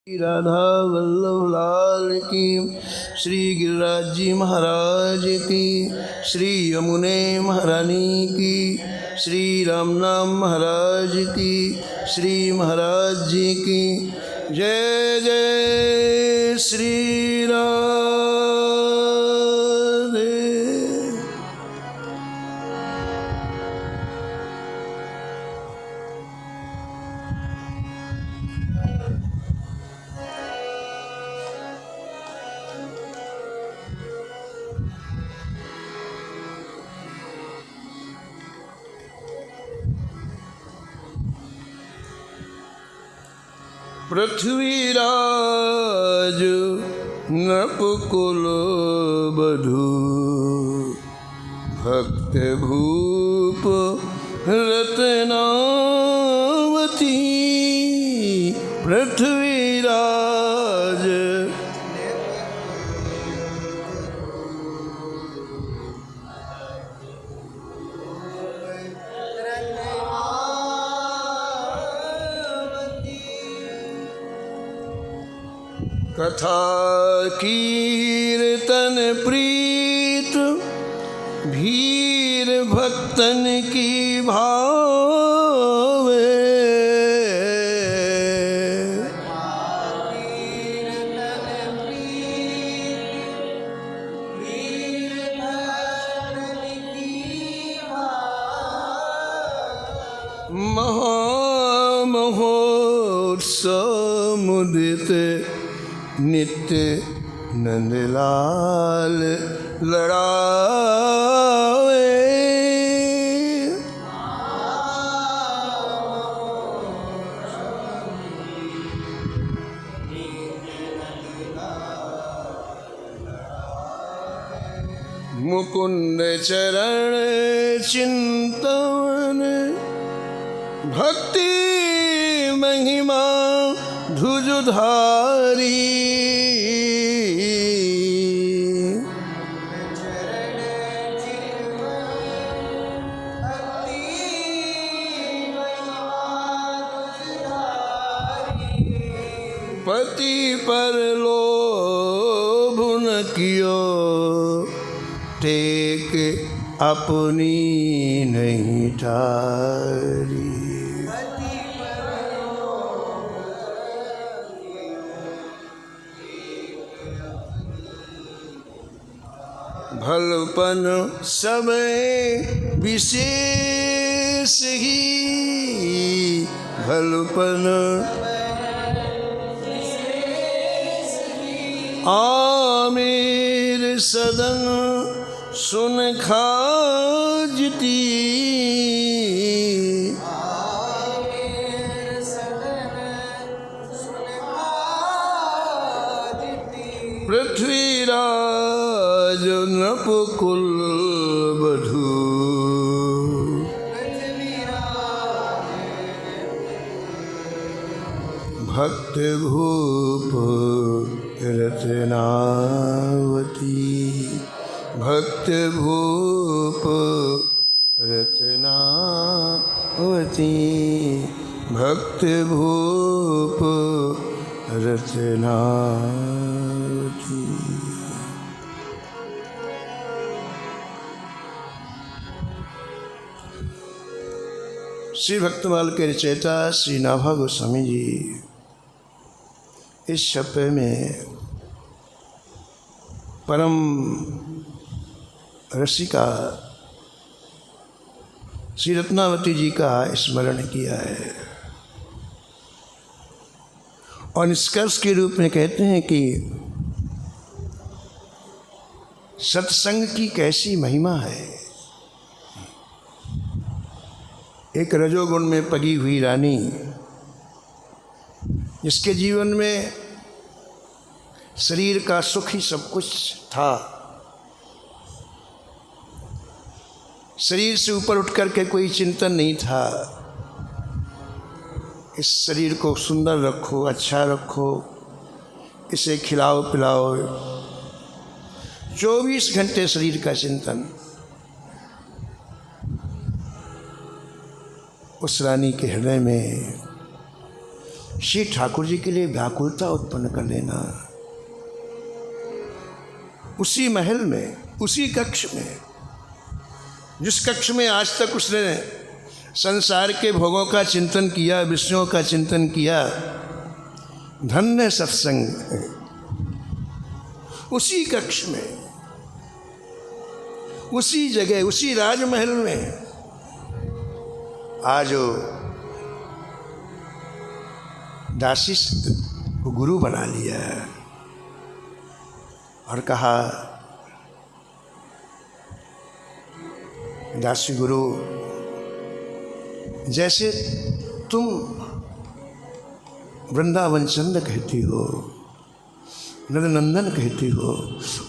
राधा वल्लभ लाल की, श्री गिरिराज जी महाराज की, श्री यमुने महारानी की, श्री रामनाम महाराज की, श्री महाराज जी की। जय जय श्री राधे। पृथ्वीराज नपकुल बधू, भक्त भूप रत्नावती। पृथ्वीराज कथा कीर्तन प्रीत, भीर भक्तन की भावे। महामहोत्सव मुदित नित्य नंदलाल लड़ावे। मुकुंद चरण चिंतन, भक्ति महिमा धुजधारी। पति पर लोभ न कियो, टेक अपनी नहीं ठारी। भलपन समय विशेष ही, भलपन आमेर सदन सुन खाजती। पृथ्वीराज नपकुल बधू, भक्त भूप रत्नावती। भक्त भूप रत्नावती, भक्त भूप रत्नावती। श्री भक्तमाल के रचयिता श्री नाभा गोस्वामी जी इस शब्द में परम रसिका श्री रत्नावती जी का स्मरण किया है और निष्कर्ष के रूप में कहते हैं कि सत्संग की कैसी महिमा है। एक रजोगुण में पली हुई रानी, जिसके जीवन में शरीर का सुख ही सब कुछ था, शरीर से ऊपर उठ कर के कोई चिंतन नहीं था। इस शरीर को सुंदर रखो, अच्छा रखो, इसे खिलाओ पिलाओ, 24 घंटे शरीर का चिंतन। उस रानी के हृदय में श्री ठाकुर जी के लिए व्याकुलता उत्पन्न कर लेना। उसी महल में, उसी कक्ष में, जिस कक्ष में आज तक उसने संसार के भोगों का चिंतन किया, विषयों का चिंतन किया, धन्य सत्संग, उसी कक्ष में, उसी जगह, उसी राजमहल में आज दासी को गुरु बना लिया और कहा, दासी गुरु, जैसे तुम वृंदावन चंद कहती हो, नंदनंदन कहती हो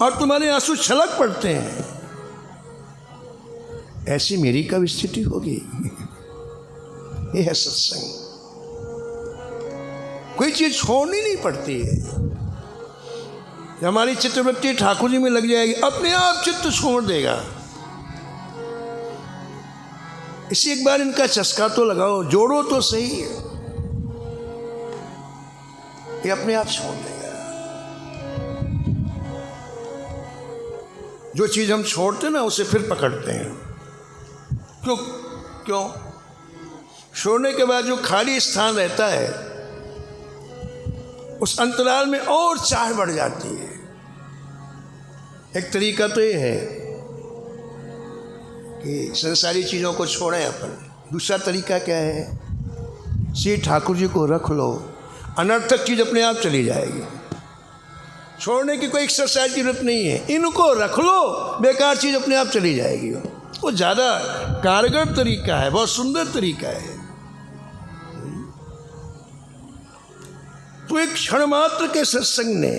और तुम्हारे आंसू छलक पड़ते हैं, ऐसी मेरी कब स्थिति होगी? यह है सत्संग। कोई चीज छोड़नी नहीं पड़ती है। जब हमारी चित्तवृत्ति ठाकुर जी में लग जाएगी, अपने आप चित्त छोड़ देगा। इसी एक बार इनका चस्का तो लगाओ, जोड़ो तो सही, ये अपने आप छोड़ देगा। जो चीज हम छोड़ते ना उसे फिर पकड़ते हैं। क्यों? छोड़ने के बाद जो खाली स्थान रहता है उस अंतराल में और चाह बढ़ जाती है। एक तरीका तो ये है कि संसारी चीज़ों को छोड़ें अपन। दूसरा तरीका क्या है? श्री ठाकुर जी को रख लो, अनर्थक चीज़ अपने आप चली जाएगी। छोड़ने की कोई एक्सरसाइज की जरूरत नहीं है, इनको रख लो, बेकार चीज़ अपने आप चली जाएगी। वो ज़्यादा कारगर तरीका है, बहुत सुंदर तरीका है। तो एक क्षण मात्र के सत्संग ने,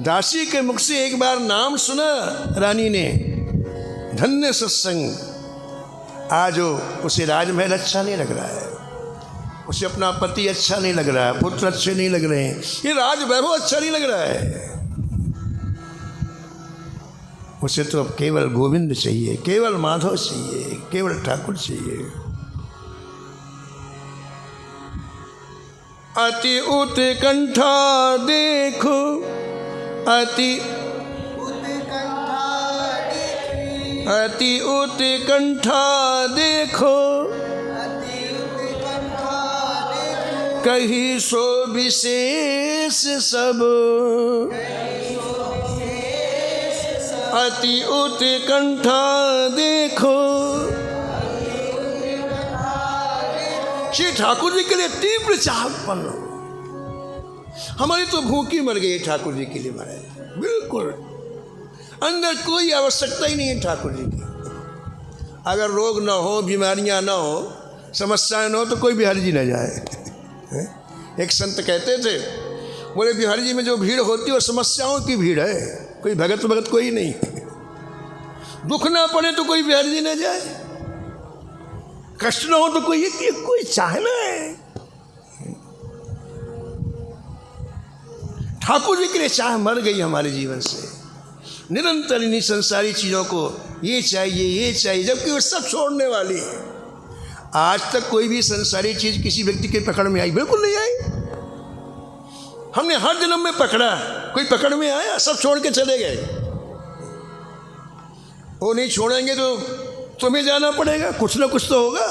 दासी के मुख से एक बार नाम सुना रानी ने, धन्य सत्संग। आज उसे राजमहल अच्छा नहीं लग रहा है, उसे अपना पति अच्छा नहीं लग रहा है, पुत्र अच्छे नहीं लग रहे हैं, ये राज वैभव अच्छा नहीं लग रहा है। उसे तो अब केवल गोविंद चाहिए, केवल माधव चाहिए, केवल ठाकुर चाहिए। अति उत्कंठा देखो, अति उत्कंठा देखो, कहीं सो विशेष सब, अति उत्कंठा देखो। श्री ठाकुर जी के लिए तीव्र चाह उत्पन्न हो। हमारी तो भूखी मर गई ठाकुर जी के लिए, महाराज बिल्कुल अंदर कोई आवश्यकता ही नहीं है ठाकुर जी की। अगर रोग ना हो, बीमारियां ना हो, समस्याएं ना हो, तो कोई बिहारी जी ना जाए। एक संत कहते थे, बोले बिहारी जी में जो भीड़ होती है वो समस्याओं की भीड़ है, कोई भगत कोई नहीं। दुख ना पड़े तो कोई बिहारी जी ना जाए, कष्ट ना हो तो कोई चाहना है। ठाकुर जी के लिए चाह मर गई हमारे जीवन से। निरंतर इन्हीं संसारी चीज़ों को ये चाहिए, जबकि वो सब छोड़ने वाली है। आज तक कोई भी संसारी चीज़ किसी व्यक्ति के पकड़ में आई? बिल्कुल नहीं आई। हमने हर जन्म में पकड़ा, कोई पकड़ में आया? सब छोड़ के चले गए। वो नहीं छोड़ेंगे तो तुम्हें जाना पड़ेगा, कुछ ना कुछ तो होगा।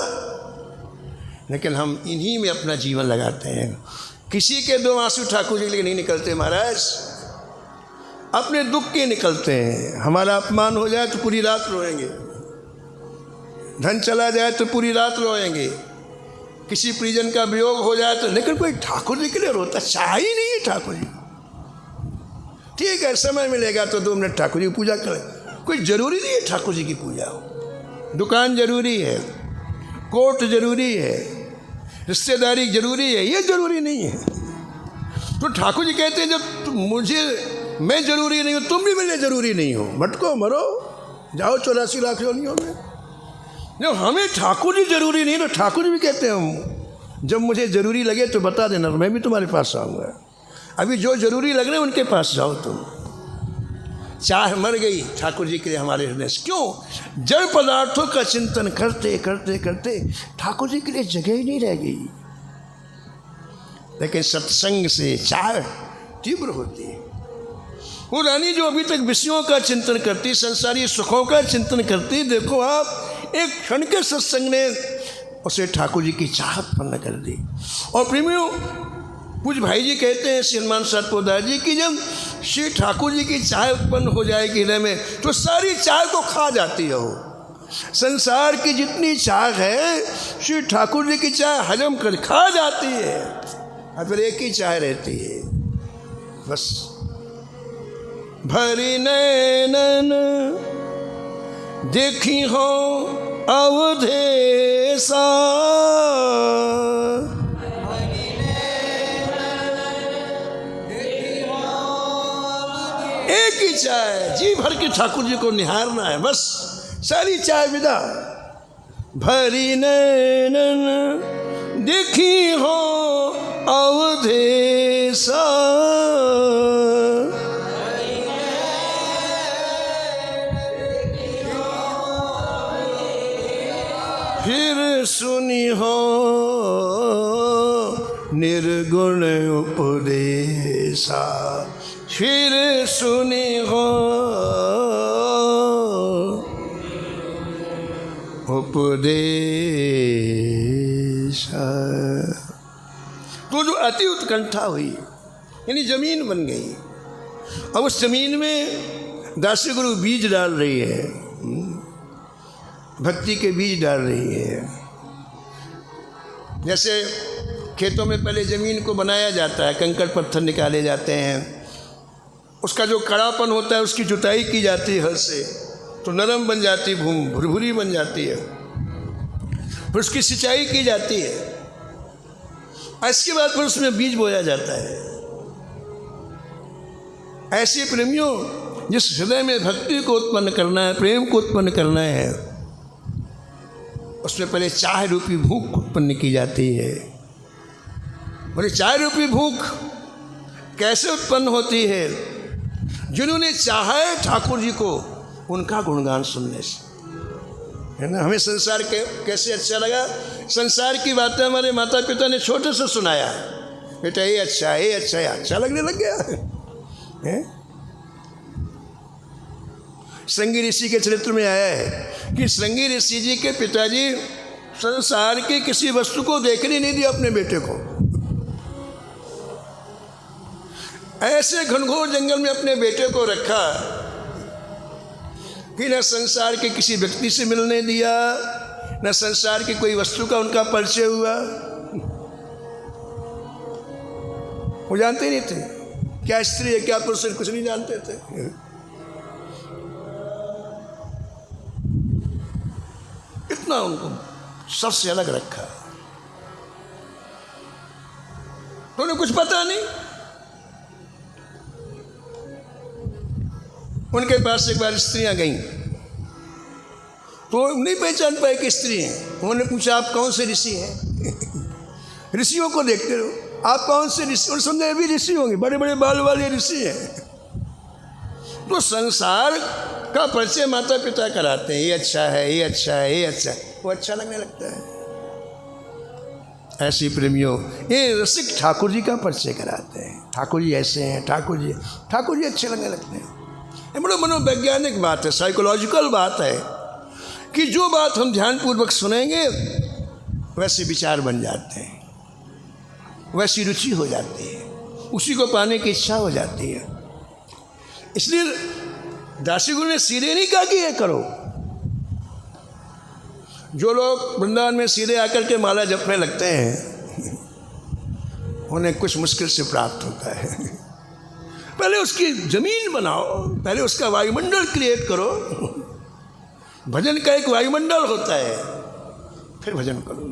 लेकिन हम इन्हीं में अपना जीवन लगाते हैं। किसी के दो आंसू ठाकुर जी के लिए नहीं निकलते महाराज, अपने दुख के निकलते हैं। हमारा अपमान हो जाए तो पूरी रात रोएंगे, धन चला जाए तो पूरी रात रोएंगे, किसी परिजन का वियोग हो जाए तो, लेकिन कोई ठाकुर जी के लिए रोता चाह ही नहीं है। ठाकुर जी ठीक है, समय मिलेगा तो 2 मिनट ठाकुर जी की पूजा करें। कोई ज़रूरी नहीं है ठाकुर जी की पूजा हो। दुकान जरूरी है, कोर्ट जरूरी है, रिश्तेदारी जरूरी है, ये जरूरी नहीं है। तो ठाकुर जी कहते हैं जब मैं जरूरी नहीं हूँ, तुम भी मेरे जरूरी नहीं हो, भटको मरो, जाओ 84 लाख योनियों में। जब हमें ठाकुर जी जरूरी नहीं तो ठाकुर जी भी कहते हैं जब मुझे जरूरी लगे तो बता देना, मैं भी तुम्हारे पास आऊँगा। अभी जो जरूरी लग रहे हैं उनके पास जाओ तुम। चाह मर गई ठाकुर जी के लिए हमारे हृदय से। क्यों? जड़ पदार्थों का चिंतन करते करते करते ठाकुर जी के लिए जगह ही नहीं रह गई। लेकिन सत्संग से चाह तीव्र होती है। वो रानी जो अभी तक विषयों का चिंतन करती, संसारी सुखों का चिंतन करती, देखो आप एक क्षण के सत्संग ने उसे ठाकुर जी की चाह उत्पन्न कर दी। और प्रेमियों, कुछ भाई जी कहते हैं श्री हनुमान साथ पोदार जी की जब श्री ठाकुर जी की चाह उत्पन्न हो जाएगी हृदय में तो सारी चाह को खा जाती है। वो संसार की जितनी चाह है श्री ठाकुर जी की चाह हजम कर खा जाती है, और फिर एक ही चाह रहती है बस, भरी नैनन देखी हो अवधेसा, एक ही चाह जी भर के ठाकुर जी को निहारना है, बस सारी चाह विदा। भरी नैनन देखी हो अवधेसा, फिर सुनी हो निर्गुण उपदेशा, फिर सुनी हो उपदेशा। तो जो अति उत्कंठा हुई, यानी जमीन बन गई। अब उस जमीन में दासी गुरु बीज डाल रही है, भक्ति के बीज डाल रही है। जैसे खेतों में पहले ज़मीन को बनाया जाता है, कंकड़ पत्थर निकाले जाते हैं, उसका जो कड़ापन होता है उसकी जुताई की जाती है हल से, तो नरम बन जाती है भूमि, भुरभुरी बन जाती है, फिर उसकी सिंचाई की जाती है, इसके बाद फिर उसमें बीज बोया जाता है। ऐसे प्रेमियों, जिस हृदय में भक्ति को उत्पन्न करना है, प्रेम को उत्पन्न करना है, उसमें पहले चाह रूपी भूख उत्पन्न की जाती है। बोले चाह रूपी भूख कैसे उत्पन्न होती है? जिन्होंने चाहा है ठाकुर जी को, उनका गुणगान सुनने से, है ना। हमें संसार के कैसे अच्छा लगा, संसार की बातें हमारे माता पिता ने छोटे से सुनाया, बेटा ये अच्छा है, ये अच्छा है, अच्छा लगने लग गया है। श्रृंगी ऋषि के चरित्र में आया है कि श्रृंगी ऋषि जी के पिताजी संसार की किसी वस्तु को देखने नहीं दिया अपने बेटे को। ऐसे घनघोर जंगल में अपने बेटे को रखा कि न संसार के किसी व्यक्ति से मिलने दिया, न संसार की कोई वस्तु का उनका परिचय हुआ। वो जानते नहीं थे क्या स्त्री है क्या पुरुष है, कुछ नहीं जानते थे। इतना उनको सबसे अलग रखा, तो उन्हें कुछ पता नहीं। उनके पास एक बार स्त्रियां गईं, तो नहीं पहचान पाए कि स्त्री हैं। उन्होंने पूछा आप कौन से ऋषि हैं? ऋषियों को देखते रहो, आप कौन से ऋषि? उन्होंने समझा भी ऋषि होंगे, बड़े बड़े बाल वाले ऋषि हैं। तो संसार का परिचय माता पिता कराते हैं, ये अच्छा है, ये अच्छा है, ये अच्छा है, वो अच्छा लगने लगता है। ऐसी प्रेमियों, ये रसिक ठाकुर जी का परिचय कराते हैं, ठाकुर जी ऐसे हैं, ठाकुर जी अच्छे लगने लगते हैं। ये बड़ा मनोवैज्ञानिक बात है, साइकोलॉजिकल बात है कि जो बात हम ध्यानपूर्वक सुनेंगे वैसे विचार बन जाते हैं, वैसी रुचि हो जाती है, उसी को पाने की इच्छा हो जाती है। इसलिए दासी गुरु ने सीधे नहीं कहा कि ये करो। जो लोग वृंदावन में सीधे आकर के माला जपने लगते हैं उन्हें कुछ मुश्किल से प्राप्त होता है। पहले उसकी जमीन बनाओ, पहले उसका वायुमंडल क्रिएट करो। भजन का एक वायुमंडल होता है, फिर भजन करो।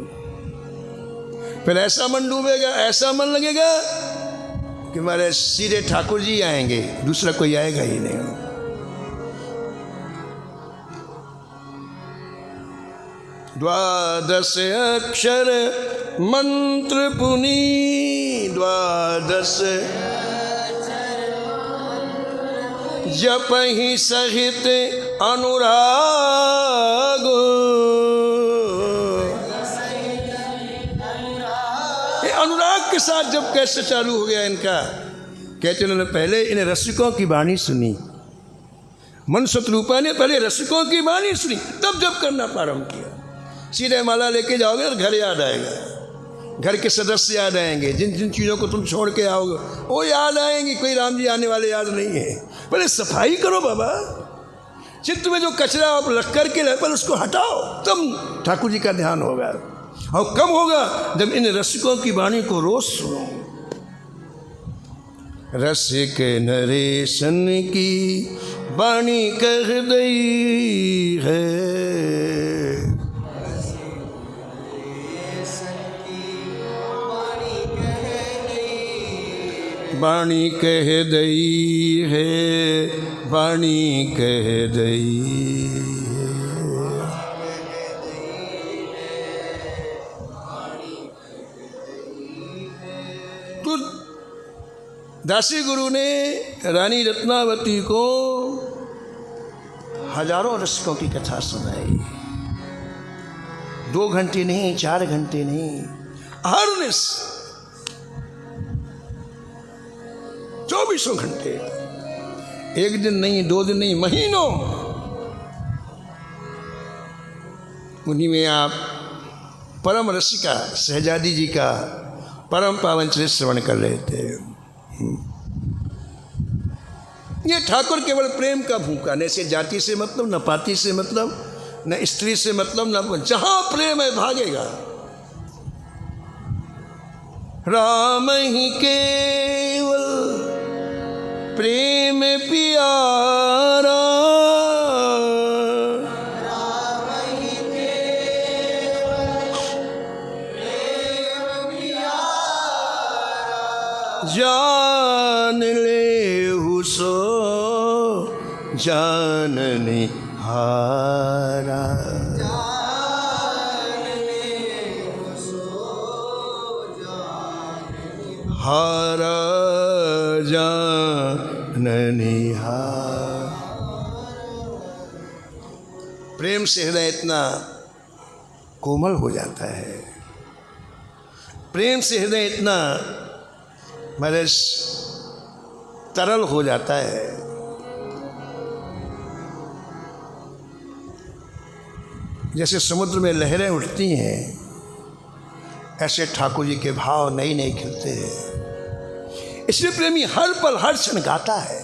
फिर ऐसा मन डूबेगा, ऐसा मन लगेगा कि हमारे सीधे ठाकुर जी आएंगे, दूसरा कोई आएगा ही नहीं। द्वादश अक्षर मंत्र पुनी, द्वादश जपहि सहित अनुराग। ये अनुराग के साथ जब कैसे चालू हो गया इनका, कहते उन्होंने पहले इन रसिकों की वाणी सुनी, मन शत्रुपा ने पहले रसिकों की वाणी सुनी, तब जब करना प्रारंभ किया। सीधे माला लेके जाओगे तो घर याद आएगा, घर के सदस्य याद आएंगे, जिन जिन चीज़ों को तुम छोड़ के आओगे वो याद आएंगी। कोई राम जी आने वाले याद नहीं है। पहले सफाई करो बाबा, चित्त में जो कचरा आप रख करके पहले उसको हटाओ, तब ठाकुर जी का ध्यान होगा। और कब होगा? जब इन रसिकों की वाणी को रोज सुनो। रसिक नरेशन की वाणी कह दई है, वाणी कह दई है, वाणी कह दई है। तो दासी गुरु ने रानी रत्नावती को हजारों रसिकों की कथा सुनाई। 2 घंटे नहीं, 4 घंटे नहीं, अहर्निश 24 घंटे, 1 दिन नहीं, 2 दिन नहीं, महीनों। उन्हीं में आप परम रसिका शहजादी जी का परम पावन चरित्र श्रवण कर रहे थे। ये ठाकुर केवल प्रेम का भूखा, न इसे जाति से मतलब, न पाति से मतलब, न स्त्री से मतलब, न जहां प्रेम है भागेगा। राम ही केवल प्रेम प्यारा, राम ही केवल प्रेम प्यारा, जान ले हुसो जानने हारा, हारा जानने हारा। प्रेम से हृदय इतना कोमल हो जाता है, प्रेम से हृदय इतना महाराज तरल हो जाता है। जैसे समुद्र में लहरें उठती हैं, ऐसे ठाकुर जी के भाव नए नए खिलते हैं। इसलिए प्रेमी हर पल हर क्षण गाता है।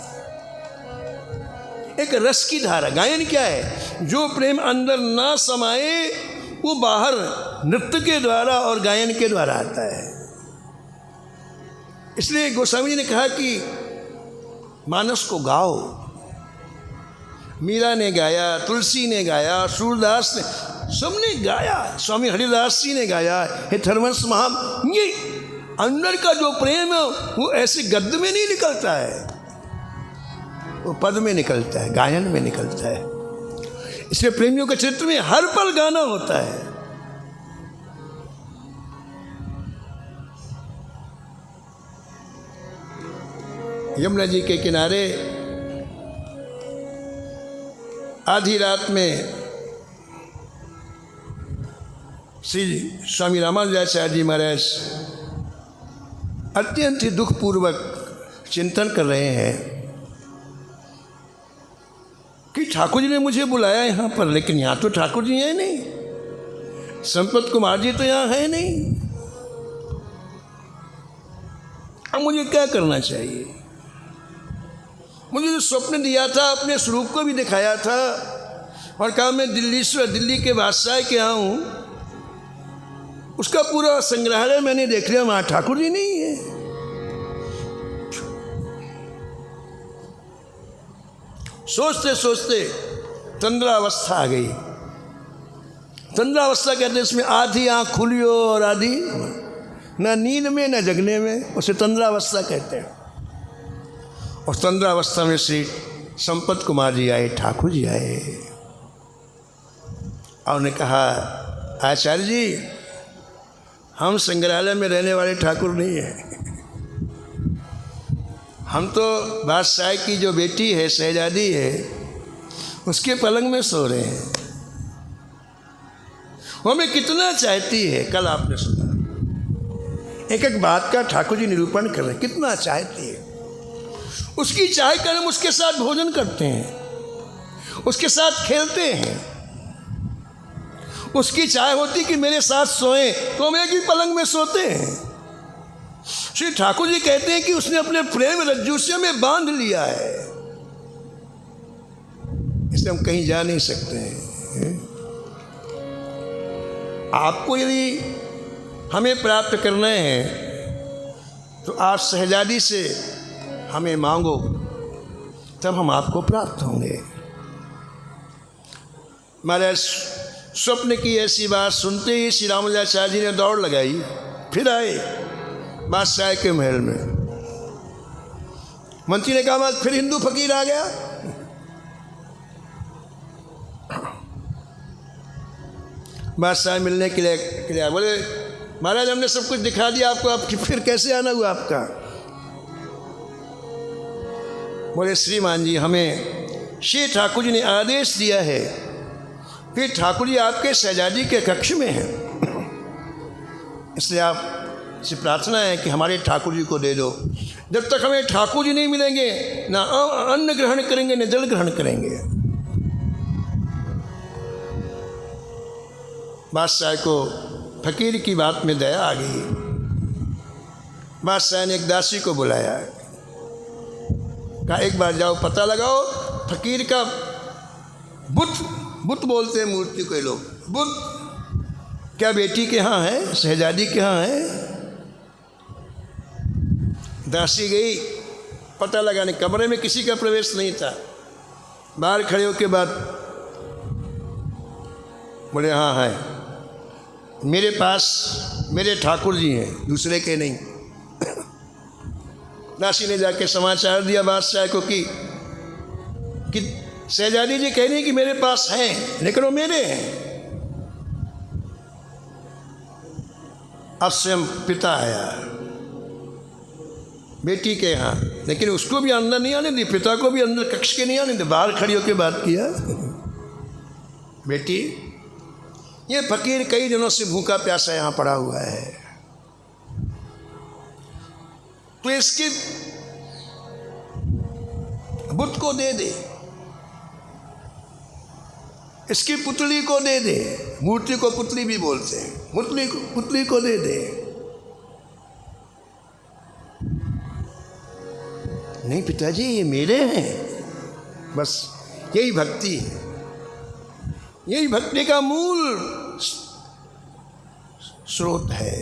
एक रस की धारा। गायन क्या है? जो प्रेम अंदर ना समाए वो बाहर नृत्य के द्वारा और गायन के द्वारा आता है। इसलिए गोस्वामी जी ने कहा कि मानस को गाओ। मीरा ने गाया, तुलसी ने गाया, सूरदास ने, सबने गाया, स्वामी हरिदास जी ने गाया, हे धर्मस महा। ये अंदर का जो प्रेम है वो ऐसे गद्य में नहीं निकलता है, वो पद में निकलता है, गायन में निकलता है। इसलिए प्रेमियों के चरित्र में हर पल गाना होता है। यमुना जी के किनारे आधी रात में श्री स्वामी रामानुजाचार्य जी महाराज अत्यंत ही दुखपूर्वक चिंतन कर रहे हैं कि ठाकुर जी ने मुझे बुलाया यहाँ पर, लेकिन यहाँ तो ठाकुर जी हैं नहीं, संपत कुमार जी तो यहाँ है नहीं। अब मुझे क्या करना चाहिए? मुझे जो स्वप्न दिया था, अपने स्वरूप को भी दिखाया था और कहा मैं दिल्ली के बादशाह के यहाँ हूँ, उसका पूरा संग्रहालय मैंने देख लिया, वहाँ ठाकुर जी नहीं है। सोचते सोचते तंद्रावस्था आ गई। तंद्रावस्था कहते हैं इसमें आधी आँख खुली हो और आधी न नींद में न जगने में, उसे तंद्रावस्था कहते हैं। और तंद्रावस्था में श्री संपत कुमार जी आए, ठाकुर जी आए और उन्होंने कहा आचार्य जी, हम संग्रहालय में रहने वाले ठाकुर नहीं हैं, हम तो बादशाह की जो बेटी है, शहजादी है, उसके पलंग में सो रहे हैं। वो हमें कितना चाहती है, कल आपने सुना। एक एक बात का ठाकुर जी निरूपण कर रहे हैं। कितना चाहते हैं, उसकी चाह कर हम उसके साथ भोजन करते हैं, उसके साथ खेलते हैं। उसकी चाह होती कि मेरे साथ सोएं, तो हम एक ही पलंग में सोते हैं। श्री ठाकुर जी कहते हैं कि उसने अपने प्रेम रज्जू से हमें बांध लिया है, इससे हम कहीं जा नहीं सकते हैं। आपको यदि हमें प्राप्त करना है तो आज शहजादी से हमें मांगो, तब हम आपको प्राप्त होंगे। महाराज स्वप्न की ऐसी बात सुनते ही श्री रामानुजाचार्य जी ने दौड़ लगाई, फिर आए बादशाह के महल में। मंत्री ने कहा फिर हिंदू फकीर आ गया। बादशाह मिलने के लिए बोले महाराज हमने सब कुछ दिखा दिया आपको, आप फिर कैसे आना हुआ आपका? बोले श्रीमान जी हमें श्री ठाकुर जी ने आदेश दिया है कि ठाकुर जी आपके शहजादी के कक्ष में हैं, इसलिए आप से प्रार्थना है कि हमारे ठाकुर जी को दे दो। जब तक हमें ठाकुर जी नहीं मिलेंगे ना अन्न ग्रहण करेंगे न जल ग्रहण करेंगे। बादशाह को फकीर की बात में दया आ गई। बादशाह ने एक दासी को बुलाया, कहा एक बार जाओ पता लगाओ फकीर का बुत बोलते हैं मूर्ति को ये लोग, बुत क्या बेटी के यहाँ है, शहजादी के यहाँ है? दासी गई पता लगाने, कमरे में किसी का प्रवेश नहीं था। बाहर खड़े होके बाद बोले हाँ है, मेरे पास मेरे ठाकुर जी हैं, दूसरे के नहीं। दासी ने जाके समाचार दिया बादशाह को कि शहजादी जी कह रही हैं कि मेरे पास हैं, लेकिन वो मेरे हैं। अब स्वयं पिता आया बेटी के यहाँ, लेकिन उसको भी अंदर नहीं आने दी, पिता को भी अंदर कक्ष के नहीं आने दी, बाहर खड़ी होकर बात किया। बेटी ये फकीर कई दिनों से भूखा प्यासा यहाँ पड़ा हुआ है, तो इसकी बुत को दे दे, इसकी पुतली को दे दे, मूर्ति को पुतली भी बोलते हैं, पुतली को दे दे। नहीं पिताजी ये मेरे हैं, बस यही भक्ति है, यही भक्ति का मूल स्रोत है।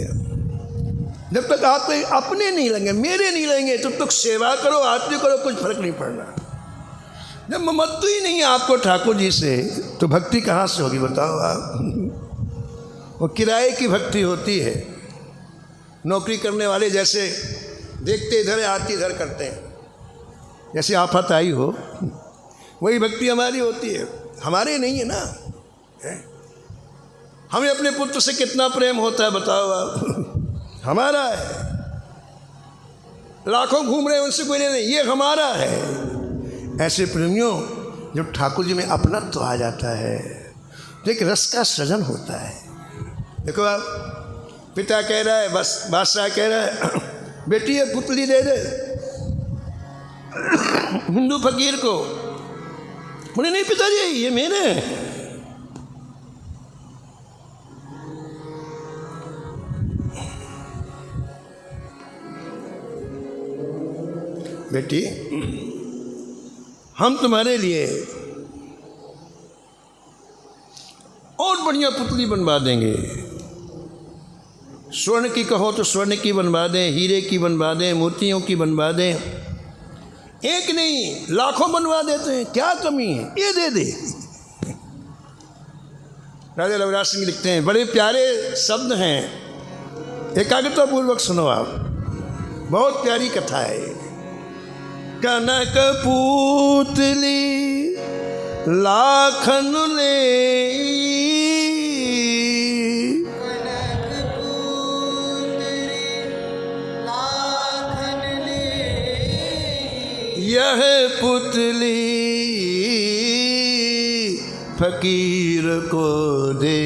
जब तक आप अपने नहीं लेंगे, मेरे नहीं लेंगे, तब तक सेवा करो, आरती करो, कुछ फर्क नहीं पड़ना। जब ममत्व ही नहीं है आपको ठाकुर जी से, तो भक्ति कहाँ से होगी बताओ आप? वो किराए की भक्ति होती है। नौकरी करने वाले जैसे देखते इधर आरती इधर करते हैं, जैसे आफत आई हो, वही भक्ति हमारी होती है, हमारे नहीं है ना। हमें अपने पुत्र से कितना प्रेम होता है बताओ आप? हमारा है। लाखों घूम रहे हैं उनसे कोई नहीं, ये हमारा है। ऐसे प्रेमियों जब ठाकुर जी में अपनत्व तो आ जाता है तो एक रस का सृजन होता है। देखो आप, पिता कह रहा है, बस बादशाह कह रहा है बेटी ये पुतली दे दे हिंदू फकीर को। बोले नहीं पिताजी ये मेरे हैं। बेटी हम तुम्हारे लिए और बढ़िया पुतली बनवा देंगे। स्वर्ण की कहो तो स्वर्ण की बनवा दें, हीरे की बनवा दें, मोतियों की बनवा दें, एक नहीं लाखों बनवा देते हैं, क्या कमी है, ये दे दे। राजा लवराज सिंह लिखते हैं, बड़े प्यारे शब्द हैं, एकाग्रता पूर्वक सुनो आप, बहुत प्यारी कथा है। कनक पूतली लाखन ले, यह पुतली फकीर को दे।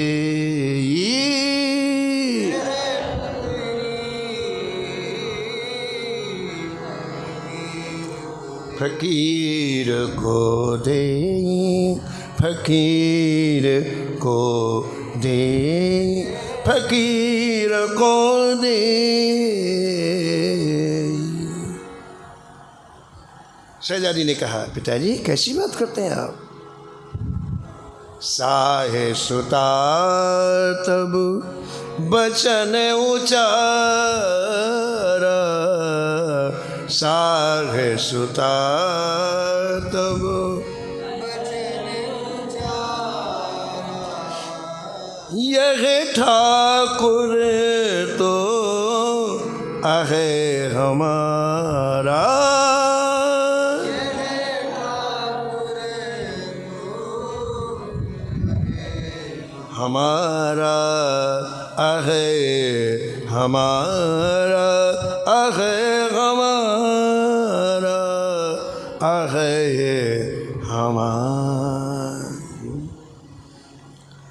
फकीर को दे, फकीर को दे, फकीर को दे। शहजादी ने कहा, पिताजी कैसी बात करते हैं आप? साहे सुता तब बचन उचारा, साहे सुता तब यह ठाकुर तो आहे हमारा, हमारा आहे हमारा, आहे हमारा, आहे हमारा।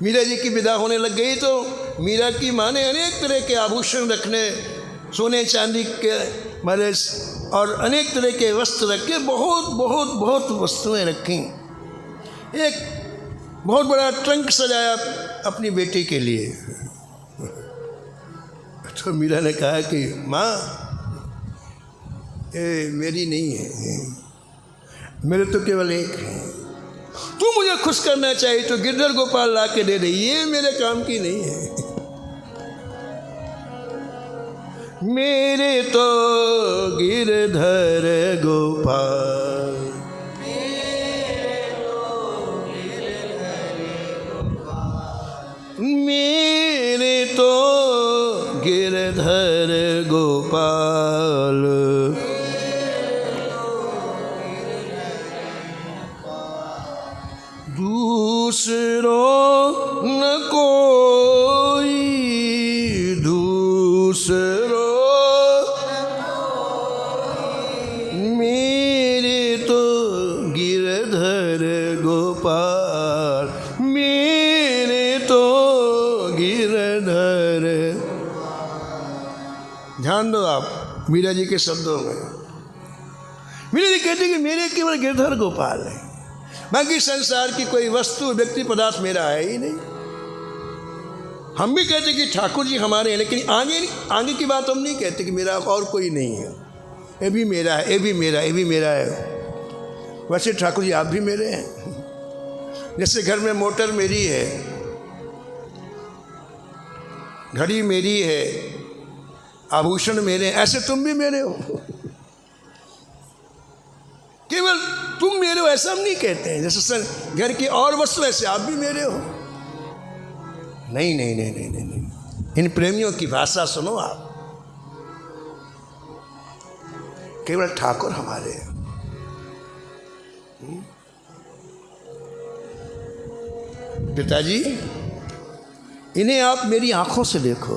मीरा जी की विदा होने लग गई तो मीरा की माँ ने अनेक तरह के आभूषण रखने, सोने चांदी के मारे और अनेक तरह के वस्त्र रखे, बहुत बहुत बहुत वस्तुएं रखी। एक बहुत बड़ा ट्रंक सजाया अपनी बेटी के लिए। तो मीरा ने कहा कि माँ ये मेरी नहीं है, मेरे तो केवल एक है। तू मुझे खुश करना चाहिए तो गिरधर गोपाल ला के दे दे, ये मेरे काम की नहीं है। मेरे तो गिरधर गोपाल, मेरे तो गिरधर गोपाल, दूसरों न कोई, दूसरों मेरे तो गिरधर गोपाल, मेरे तो गिरधर। ध्यान दो आप मीरा जी के शब्दों में। मीरा जी कहते कि मेरे केवल गिरधर गोपाल है, बाकी संसार की कोई वस्तु व्यक्ति पदार्थ मेरा है ही नहीं। हम भी कहते कि ठाकुर जी हमारे हैं, लेकिन आगे की बात हम नहीं कहते कि मेरा और कोई नहीं है, ये भी मेरा है, ये भी मेरा, ये भी मेरा है। वैसे ठाकुर जी आप भी मेरे हैं। जैसे घर में मोटर मेरी है, घड़ी मेरी है, आभूषण मेरे, ऐसे तुम भी मेरे हो। केवल तुम मेरे हो ऐसा हम नहीं कहते हैं, जैसे घर की और वस्तु ऐसे आप भी मेरे हो। नहीं नहीं नहीं नहीं नहीं, नहीं। इन प्रेमियों की भाषा सुनो आप। केवल ठाकुर हमारे हैं। पिताजी इन्हें आप मेरी आंखों से देखो।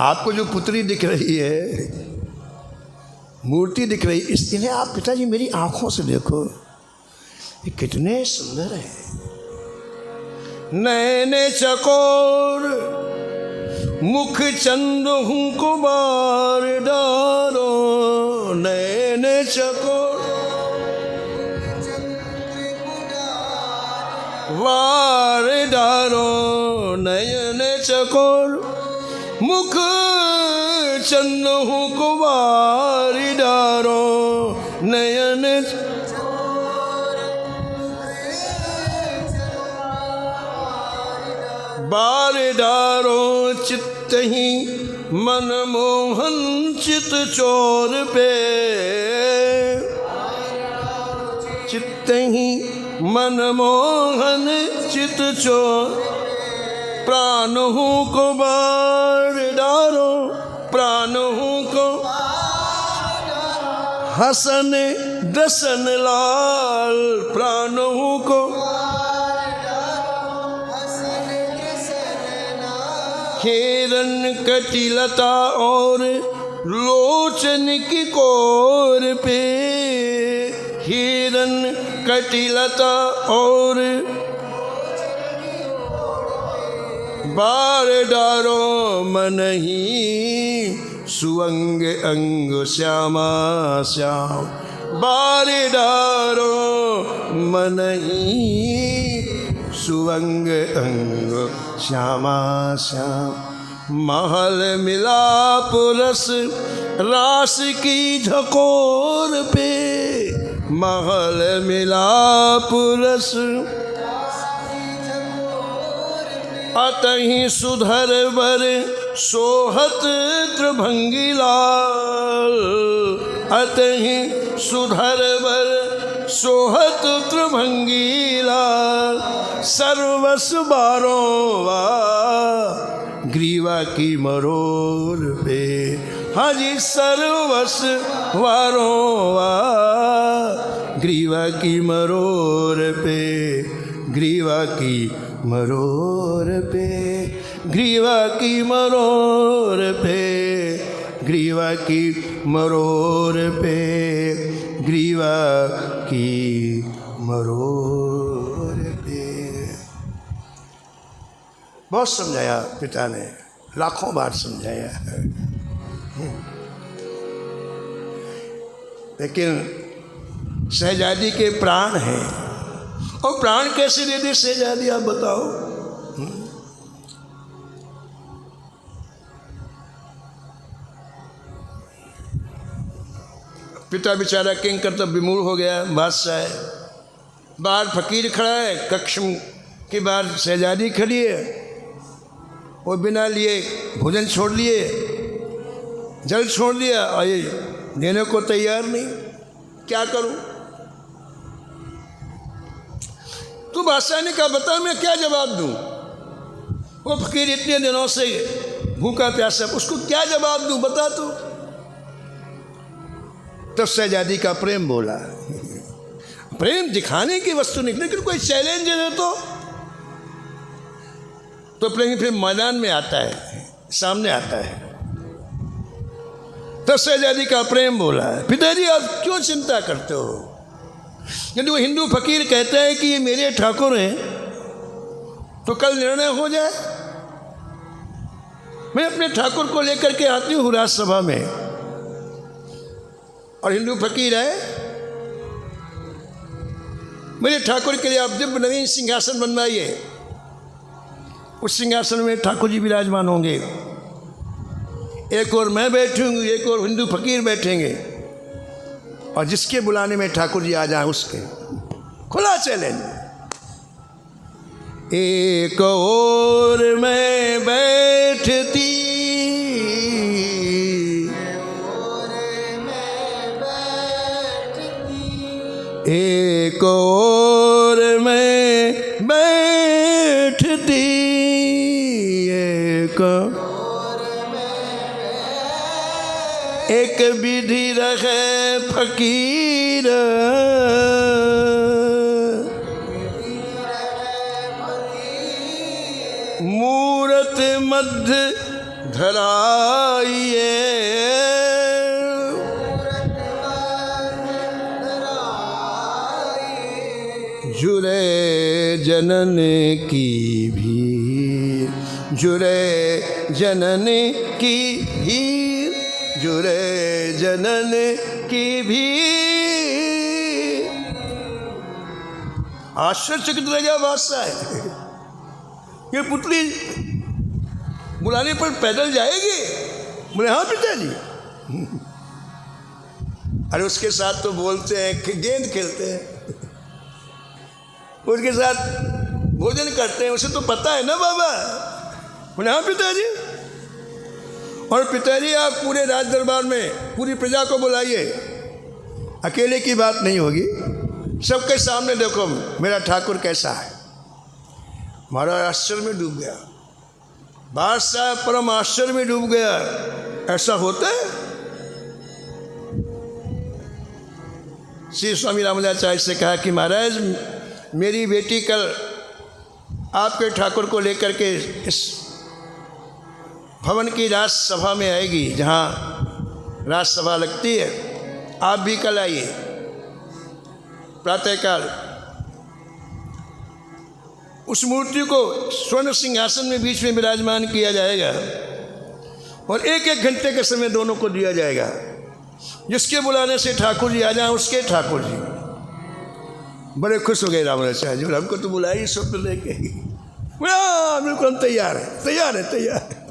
आपको जो पुत्री दिख रही है, मूर्ति दिख रही है, इन्हें आप पिताजी मेरी आंखों से देखो, ये कितने सुंदर है। नैन चकोर मुख चंद हूँ कुमार डारो, नैन चकोर वार डारो, नयन चकोर मुख चंदहु कुमारी डारो, नयन बार डारो, चित्त ही मनमोहन चित चोर पे, चित्त ही मनमोहन चित चोर, प्राणहु को बार डारो, प्राणहु को हसन दसन लाल, प्राणहु को हिरण कटिलता और लोचन की कोर पे, हिरण कटिलता और बार डारो मन ही सुअंग अंग श्यामा श्याम, बार डारो मन ही सुअंग अंग श्यामा श्याम। महल मिलाप रस रास की झकोर पे, महल मिलाप रस अतहि सुधर बर सोहत त्रिभंगी लाल, अतहि सुधर बर सोहत त्रिभंगी लाल। सर्वस बारोवा ग्रीवा की मरोर पे, हाजी सर्वस वारोवा ग्रीवा की मरोर पे, ग्रीवा की मरोर पे, ग्रीवा की मरोर पे, ग्रीवा की मरोर पे, ग्रीवा की मरोर पे। बहुत समझाया पिता ने, लाखों बार समझाया, लेकिन शहजादी के प्राण हैं, और प्राण कैसे दे दे शहजादी, आप बताओ। पिता बेचारा किंग करता विमूढ़ हो गया, बादशाह है, बाहर फकीर खड़ा है, कक्ष के बाहर शहजादी खड़ी है, वो बिना लिए भोजन छोड़ लिए, जल छोड़ दिया, और ये देने को तैयार नहीं। क्या करूं? तू बादशाह ने कहा बता मैं क्या जवाब दूं? वो फकीर इतने दिनों से भूखा प्यासा, उसको क्या जवाब दूं बता तू। तब शहजादी का प्रेम बोला, प्रेम दिखाने की वस्तु नहीं, लेकिन कोई चैलेंज है तो प्रेम फिर मैदान में आता है, सामने आता है। तब शहजादी का प्रेम बोला, पिताजी आप क्यों चिंता करते हो? यदि वो हिंदू फकीर कहता है कि ये मेरे ठाकुर हैं तो कल निर्णय हो जाए। मैं अपने ठाकुर को लेकर के आती हूँ राजसभा में, और हिंदू फकीर है, मेरे ठाकुर के लिए आप दिव्य नवीन सिंहासन बनवाइए, उस सिंहासन में ठाकुर जी विराजमान होंगे, एक और मैं बैठूंगी, एक और हिंदू फकीर बैठेंगे, और जिसके बुलाने में ठाकुर जी आ जाए उसके। खुला चैलेंज। एक और मैं बैठती, एक और मैं बैठती, एक विधि रखे फकीर, मूरत मध्य धराइए, जुरे जनन की भीड़, जुरे जनन की भीड़, जुरे जनन की भीड़। आश्चर्यचकित रह गया बादशाह, ये पुतली बुलाने पर पैदल जाएगी? बोले हाँ पिताजी। अरे उसके साथ तो बोलते हैं, गेंद खेलते हैं, उसके साथ भोजन करते हैं, उसे तो पता है ना बाबा। बोले हाँ पिताजी। और पिताजी आप पूरे राज दरबार में पूरी प्रजा को बुलाइए, अकेले की बात नहीं होगी, सबके सामने देखो मेरा ठाकुर कैसा है। महाराज आश्चर्य में डूब गया, बादशाह परम आश्चर्य में डूब गया। ऐसा होता है? श्री स्वामी रामानुजाचार्य से कहा कि महाराज मेरी बेटी कल आपके ठाकुर को लेकर के इस भवन की राजसभा में आएगी, जहाँ राजसभा लगती है, आप भी कल आइए प्रातःकाल। उस मूर्ति को स्वर्ण सिंहासन में बीच में विराजमान किया जाएगा और एक एक घंटे के समय दोनों को दिया जाएगा। जिसके बुलाने से ठाकुर जी आ जाए उसके ठाकुर जी बड़े खुश हो गए रामानुजाचार्य जी, हमको तो बुलाई स्वप्न लेके, बिल्कुल हम तैयार है, तैयार है, तैयार है।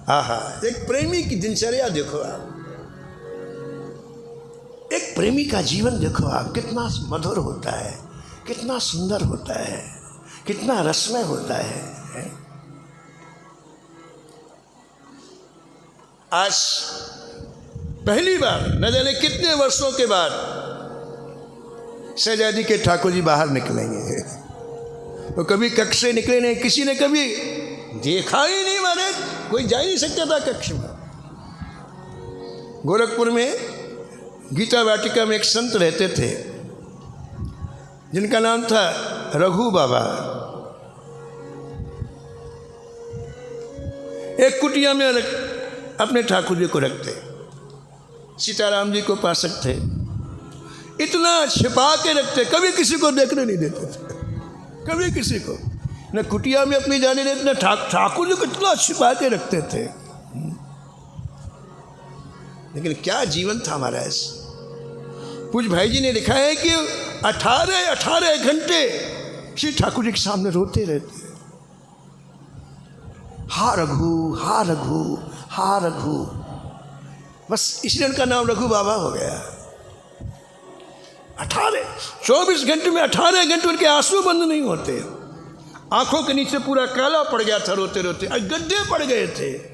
आहा, एक प्रेमी की दिनचर्या देखो आप, एक प्रेमी का जीवन देखो आप, कितना मधुर होता है, कितना सुंदर होता है, कितना रसमय होता है। आज पहली बार न जाने कितने वर्षों के बाद शहजादी के ठाकुर जी बाहर निकलेंगे। तो कभी कक्ष से निकले नहीं, किसी ने कभी देखा ही नहीं, माने कोई जा ही नहीं सकता था कक्ष में। गोरखपुर में गीता वाटिका में एक संत रहते थे जिनका नाम था रघु बाबा। एक कुटिया में अपने ठाकुर जी को रखते, सीताराम जी को पासक थे, इतना छिपा के रखते, कभी किसी को देखने नहीं देते थे, कभी किसी को न कुटिया में अपनी जाने देते, न ठाकुर जी को इतना छिपा के रखते थे। लेकिन क्या जीवन था महाराज। पूज भाई जी ने लिखा है कि 18 घंटे श्री ठाकुर जी के सामने रोते रहते, हा रघु, हा रघु, हा रघु। बस इसलिए उनका नाम रघु बाबा हो गया। 24 घंटे में 18 घंटे उनके आंसू बंद नहीं होते, आंखों के नीचे पूरा काला पड़ गया था रोते रोते, गड्ढे पड़ गए थे।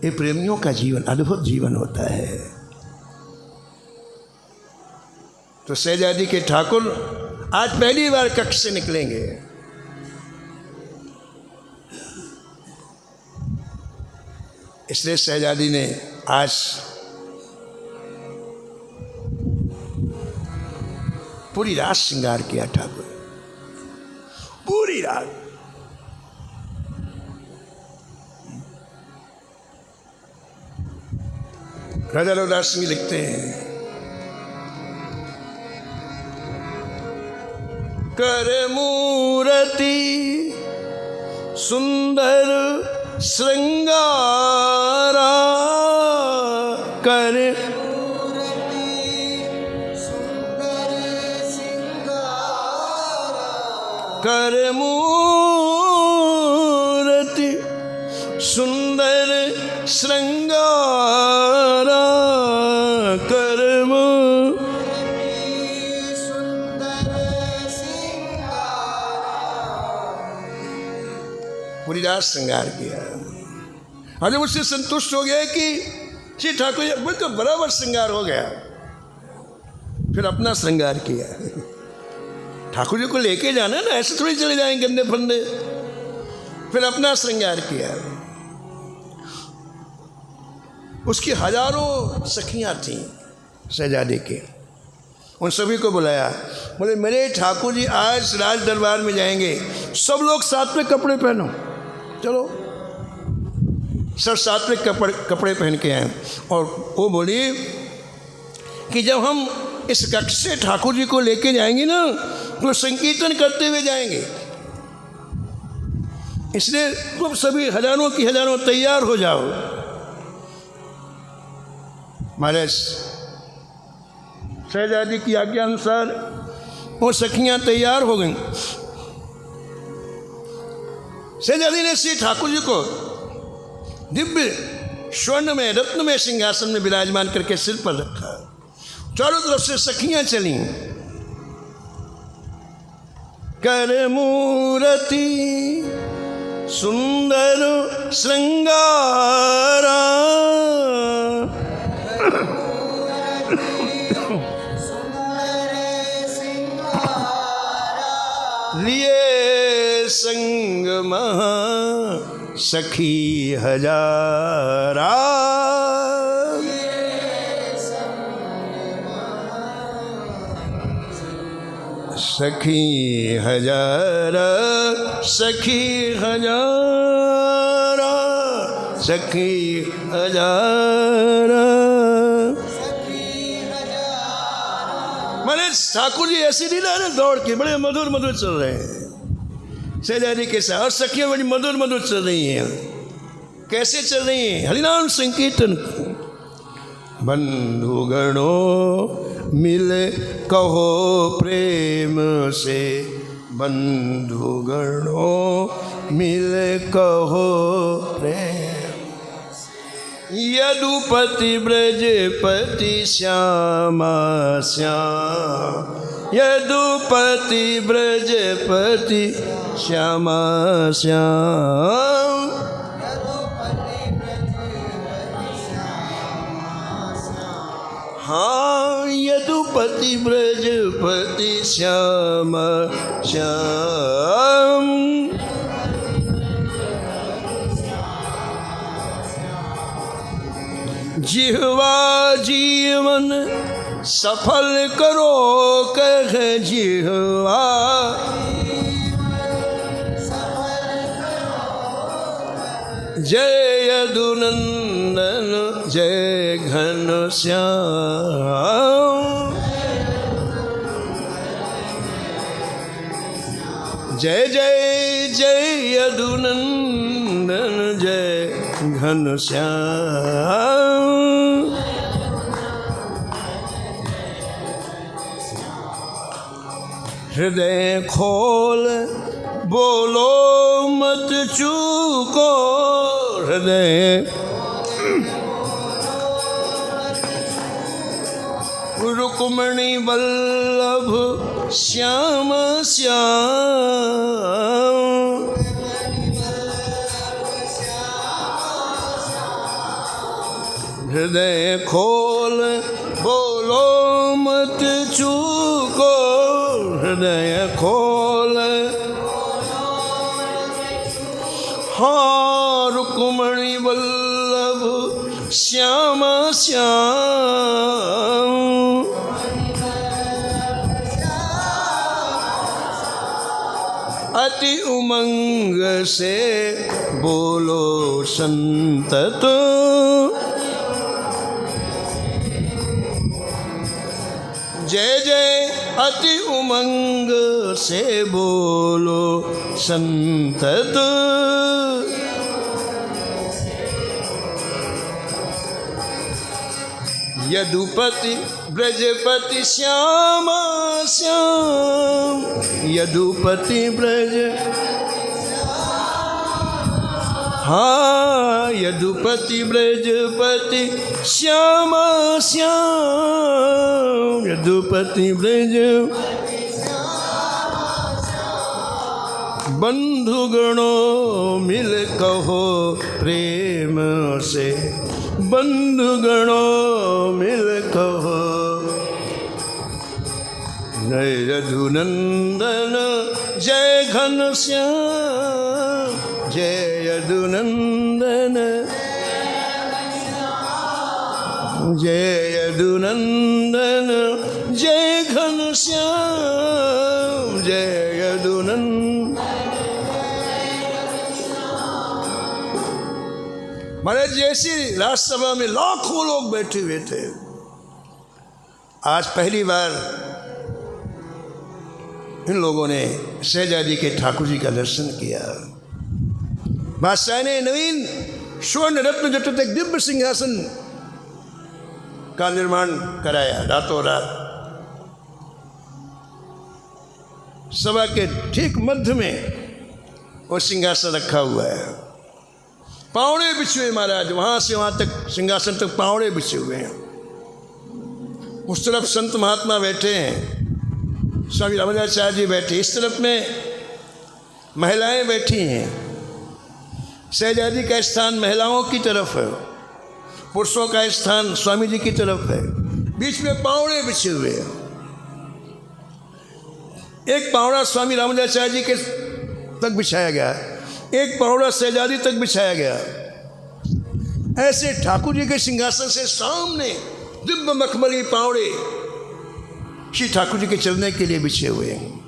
ये प्रेमियों का जीवन अद्भुत जीवन होता है। तो शहजादी के ठाकुर आज पहली बार कक्ष से निकलेंगे। इसलिए शहजादी ने आज पूरी रात श्रृंगार किया ठाकुर, पूरी रात। राजा रघुदास सिंह लिखते हैं, कर मूरति सुंदर श्रृंगारा, कर कर मूरति सुंदर श्रृंगारा, कर पूरी रात श्रृंगार किया। और जब उससे संतुष्ट हो गया कि श्री ठाकुर जी बिल्कुल बराबर श्रृंगार हो गया, फिर अपना श्रृंगार किया। ठाकुर जी को लेके जाना ना, ऐसे थोड़ी चले जाएंगे गंदे फंदे। फिर अपना श्रृंगार किया। उसकी हजारों सखियां थीं शहजादे के, उन सभी को बुलाया, बोले मेरे ठाकुर जी आज राज दरबार में जाएंगे, सब लोग साथ में कपड़े पहनो, चलो। सब साथ में कपड़े पहन के आए। और वो बोली कि जब हम इस कक्ष से ठाकुर जी को लेके जाएंगे ना, तो संकीर्तन करते हुए जाएंगे, इसलिए तुम सभी हजारों की हजारों तैयार हो जाओ। महाराज शहजादी की आज्ञा अनुसार वो सखियां तैयार हो गईं। शहजादी ने श्री ठाकुर जी को दिव्य स्वर्ण में रत्न में सिंहासन में विराजमान करके सिर पर रखा। चारों तरफ से सखियां चली। कर मूरति सुंदर श्रृंगारा, लिए संग महा सखी हजारा, सखी हजारा, सखी हजारा, सखी हजारा, मैंने ठाकुर जी ऐसे नहीं ला रहे दौड़ के, बड़े मधुर मधुर चल रहे हैं सहजादी के साथ, और सखियां बड़ी मधुर मधुर चल रही हैं। कैसे चल रही हैं? हरिनाम संकीर्तन। बंधुगणों मिल कहो प्रेम से, बंधुगणों मिल कहो प्रेम। यदुपति ब्रजपति श्यामा श्याम, यदुपति ब्रजपति श्यामा श्याम। हाँ, यदुपति ब्रजपति श्यामा श्याम। जिह्वा जीवन सफल करो कह जिह्वा, जय यदुनंदन जय घनश्याम। जय जय जय यदुनंदन जय घनश्याम। हृदय खोल बोलो मत चूको, हृदय रुक्मणी वल्लभ श्याम श्याम। हृदय खोल बोलो मत चूको, हृदय खोल। हाँ, रुक्मणी वल्लभ श्याम श्याम। अति उमंग से बोलो संतत, जय जय अति उमंग से बोलो संतत। यदुपति ब्रजपति श्यामा श्याम, यदुपति ब्रज। हाँ, यदुपति ब्रजपति श्यामा श्याम, यदुपति ब्रज। बंधुगणों मिल कहो प्रेम से, बंधुगणों मिल कहो। जय यदुनंदन जय घनश्याम, जय यदुनंदन जय यदुनंदन जय घनश्याम, जय यदुनंदन। महाराज जैसी राजसभा में लाखों लोग बैठे हुए थे, आज पहली बार इन लोगों ने शहजादी के ठाकुर जी का दर्शन किया। बादशाह ने नवीन स्वर्ण रत्न जटित एक दिव्य सिंहासन का निर्माण कराया रातों रात। सभा के ठीक मध्य में वो सिंहासन रखा हुआ है। पावड़े बिछे हुए महाराज, वहाँ से वहाँ तक सिंहासन तक पावड़े बिछे हुए हैं। उस तरफ संत महात्मा बैठे हैं, स्वामी रामाचार्य जी बैठे, इस तरफ में महिलाएं बैठी हैं। शहजादी का स्थान महिलाओं की तरफ है, पुरुषों का स्थान स्वामी जी की तरफ है। बीच में पावड़े बिछे हुए हैं। एक पावड़ा स्वामी रामाचार्य जी के तक बिछाया गया, एक पावड़ा शहजादी तक बिछाया गया। ऐसे ठाकुर जी के सिंहासन से सामने दिव्य मखमली पावड़े श्री ठाकुर जी के चलने के लिए बिछे हुए हैं।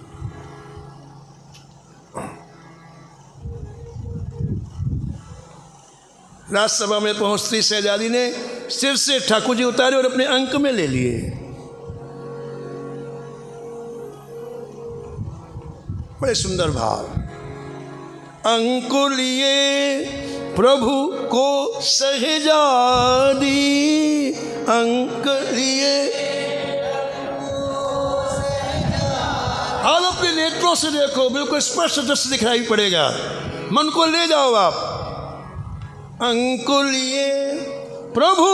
राजसभा में पहुंचती शहजादी ने सिर से ठाकुर जी उतारे और अपने अंक में ले लिए। बड़े सुंदर भाव। अंकुर लिए प्रभु को सहजादी, अंक लिए। आप अपने नेत्रों से देखो, बिल्कुल स्पष्ट दृश्य दिखाई पड़ेगा, मन को ले जाओ आप। अंकुर लिए प्रभु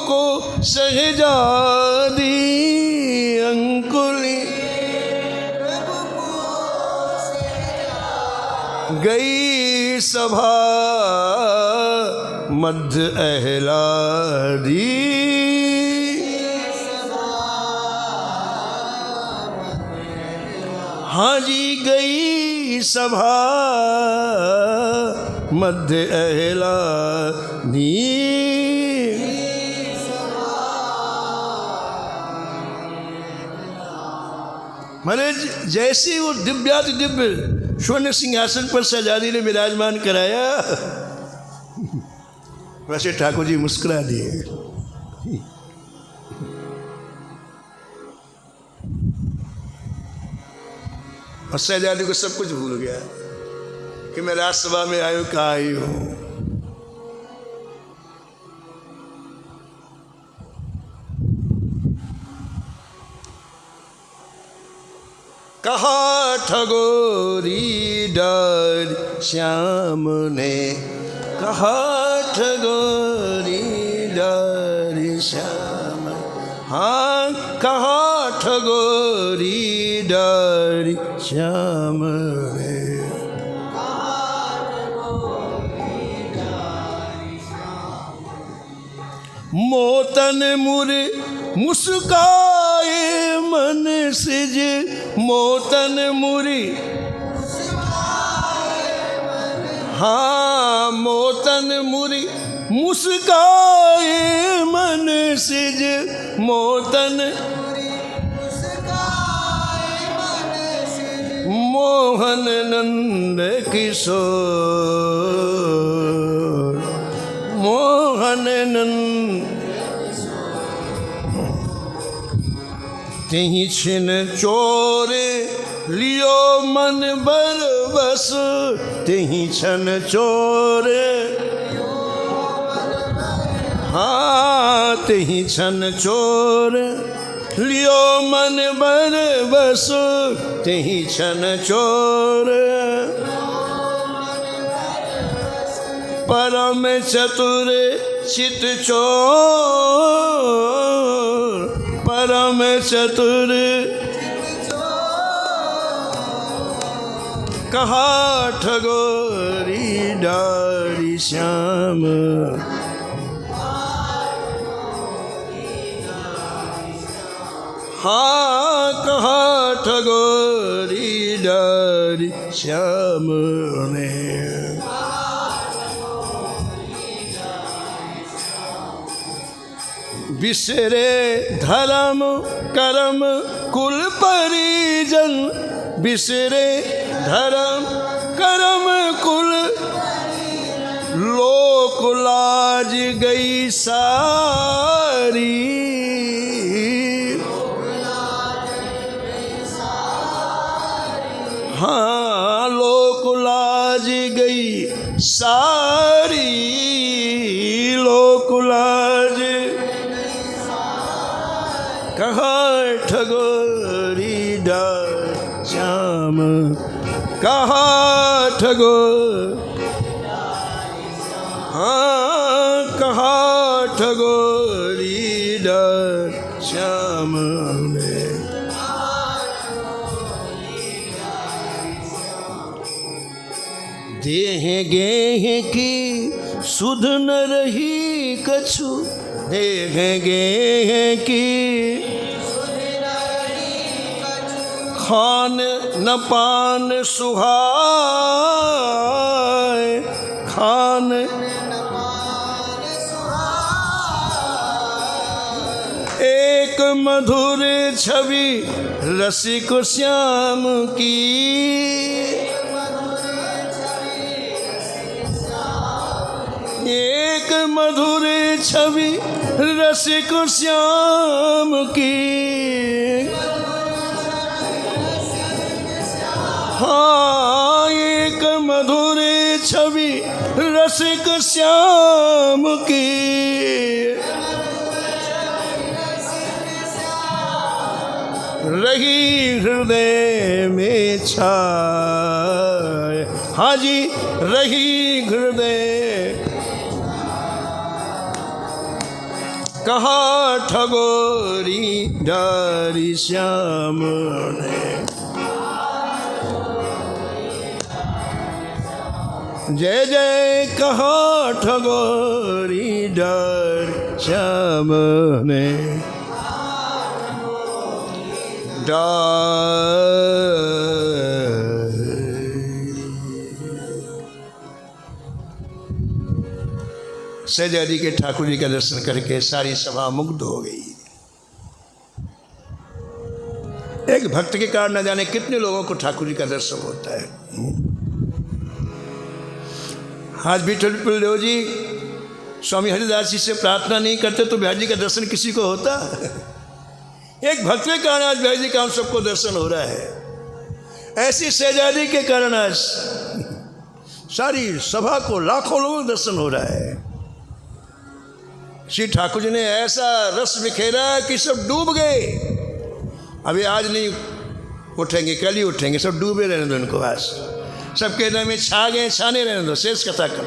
को सहजादी, अंकुर गई सभा मध्य अहलादी। हाँ जी, गई सभा मध्य अहलादी। माने जैसे वो दिव्याति दिव्य स्वर्ण सिंहासन पर सहजादी ने विराजमान कराया, वैसे ठाकुर जी मुस्कुरा दिए। और सहजादी को सब कुछ भूल गया कि मैं राजसभा में आयु कहाँ आई हूँ। कहा ठगोरी डर श्याम ने, कहा ठगोरी डर श्याम। हाँ, कहा ठगोरी डर श्याम ने। मोतन मुर मुस्काए मन सिज, मोतन मुरी। हाँ, मोतन मुरी मुस्काए मन सिज, मोतन मोहन नंद किशोर, मोहन नंद। तेहि छिन चोरे लियो मन बर बस, तेहि छन चोरे। हाँ, तेहि छन चोर लियो मन बर बस, तेहि छन चोर। परम चतुर चित चोर, परम चतुर। कहा ठगोरी डारी श्याम, हाँ, कहा ठगोरी डारी श्याम ने। बिसरे धर्म कर्म कुल परिजन, बिसरे धर्म कर्म कुल। लोक लाज गई सारी, हाँ, लोक लाज गई सारी, लोक लाज। कहा ठगोरी डार श्याम, कहा ठगो। हाँ, कहा ठगोरी डार श्याम ने। देह गेह की सुध न रही कछु, देह गेह की खान न पान सुहाए, खान एक मधुर छवि रसिक श्याम की, एक मधुर छवि रसिक श्याम की। हाँ एक मधुर छवि रसिक श्याम की, रही हृदय में छाए। हाँ जी, रही हृदय, कहा ठगोरी डारी श्याम ने। जय जय कहा ठगोरी डार श्याम ने। सहजादी के ठाकुर जी का दर्शन करके सारी सभा मुग्ध हो गई। एक भक्त के कारण न जाने कितने लोगों को ठाकुर जी का दर्शन होता है। आज भी देव जी स्वामी हरिदास जी से प्रार्थना नहीं करते तो बिहारी जी का दर्शन किसी को होता? एक भक्त के कारण आज बिहारी जी का हम सबको दर्शन हो रहा है। ऐसी सहजादी के कारण आज सारी सभा को लाखों लोगों को दर्शन हो रहा है। श्री ठाकुर जी ने ऐसा रस बिखेरा कि सब डूब गए। अभी आज नहीं उठेंगे, कल ही उठेंगे, सब डूबे रहने दो इनको। आज सबके हृदय में छा गए, छाने रहने दो, शेष कथा कर।